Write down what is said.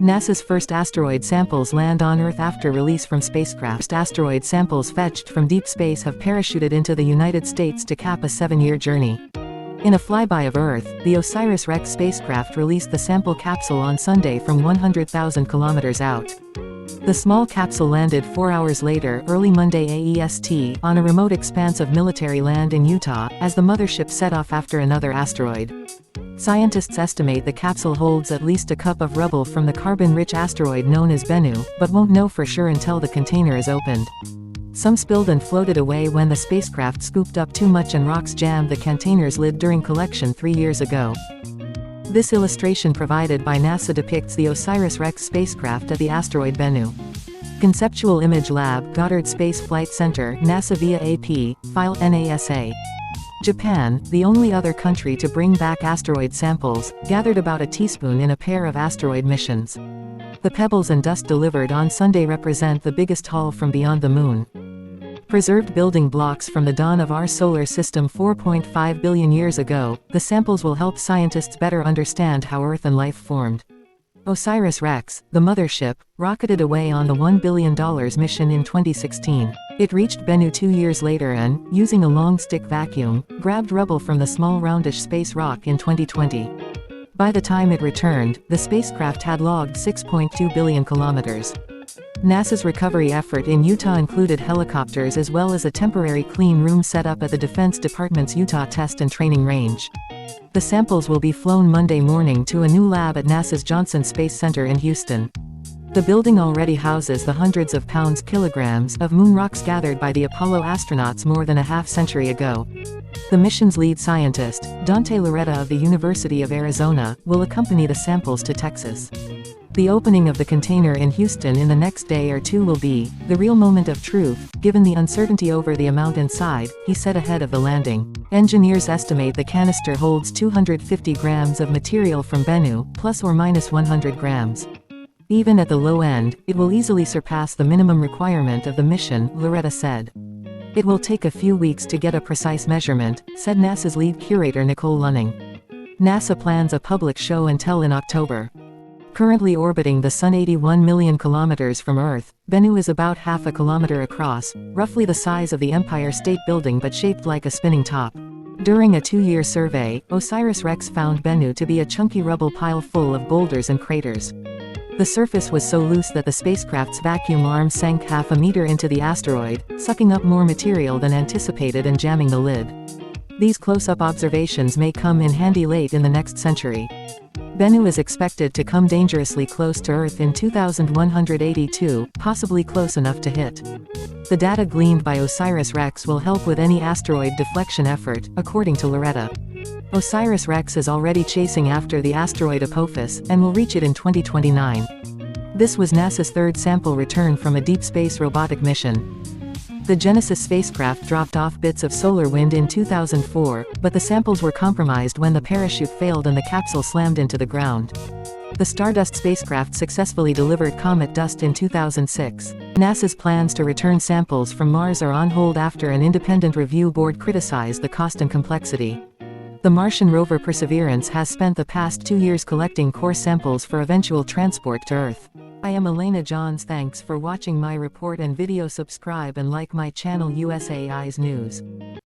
NASA's first asteroid samples land on Earth after release from spacecraft. Asteroid samples fetched from deep space have parachuted into the United States to cap a 7-year journey. In a flyby of Earth, the Osiris-Rex spacecraft released the sample capsule on Sunday from 100,000 kilometers out. The small capsule landed 4 hours later, early Monday AEST, on a remote expanse of military land in Utah, as the mothership set off after another asteroid. Scientists estimate the capsule holds at least a cup of rubble from the carbon-rich asteroid known as Bennu, but won't know for sure until the container is opened. Some spilled and floated away when the spacecraft scooped up too much and rocks jammed the container's lid during collection 3 years ago. This illustration provided by NASA depicts the Osiris-Rex spacecraft at the asteroid Bennu. Conceptual Image Lab, Goddard Space Flight Center, NASA via AP, file NASA. Japan, the only other country to bring back asteroid samples, gathered about a teaspoon in a pair of asteroid missions. The pebbles and dust delivered on Sunday represent the biggest haul from beyond the moon. Preserved building blocks from the dawn of our solar system 4.5 billion years ago, the samples will help scientists better understand how Earth and life formed. Osiris-Rex, the mothership, rocketed away on the $1 billion mission in 2016. It reached Bennu 2 years later and, using a long stick vacuum, grabbed rubble from the small roundish space rock in 2020. By the time it returned, the spacecraft had logged 6.2 billion kilometers. NASA's recovery effort in Utah included helicopters as well as a temporary clean room set up at the Defense Department's Utah Test and Training Range. The samples will be flown Monday morning to a new lab at NASA's Johnson Space Center in Houston. The building already houses the hundreds of kilograms of moon rocks gathered by the Apollo astronauts more than a half-century ago. The mission's lead scientist, Dante Loretta of the University of Arizona, will accompany the samples to Texas. The opening of the container in Houston in the next day or two will be the real moment of truth, given the uncertainty over the amount inside, he said ahead of the landing. Engineers estimate the canister holds 250 grams of material from Bennu, plus or minus 100 grams. Even at the low end, it will easily surpass the minimum requirement of the mission, Loretta said. It will take a few weeks to get a precise measurement, said NASA's lead curator Nicole Lunning. NASA plans a public show and tell in October. Currently orbiting the Sun 81 million kilometers from Earth, Bennu is about half a kilometer across, roughly the size of the Empire State Building but shaped like a spinning top. During a 2-year survey, Osiris-Rex found Bennu to be a chunky rubble pile full of boulders and craters. The surface was so loose that the spacecraft's vacuum arm sank half a meter into the asteroid, sucking up more material than anticipated and jamming the lid. These close-up observations may come in handy late in the next century. Bennu is expected to come dangerously close to Earth in 2182, possibly close enough to hit. The data gleaned by Osiris-Rex will help with any asteroid deflection effort, according to Loretta. Osiris-Rex is already chasing after the asteroid Apophis, and will reach it in 2029. This was NASA's third sample return from a deep space robotic mission. The Genesis spacecraft dropped off bits of solar wind in 2004, but the samples were compromised when the parachute failed and the capsule slammed into the ground. The Stardust spacecraft successfully delivered comet dust in 2006. NASA's plans to return samples from Mars are on hold after an independent review board criticized the cost and complexity. The Martian rover Perseverance has spent the past 2 years collecting core samples for eventual transport to Earth. I am Elena Johns. Thanks for watching my report and video. Subscribe and like my channel USAI's News.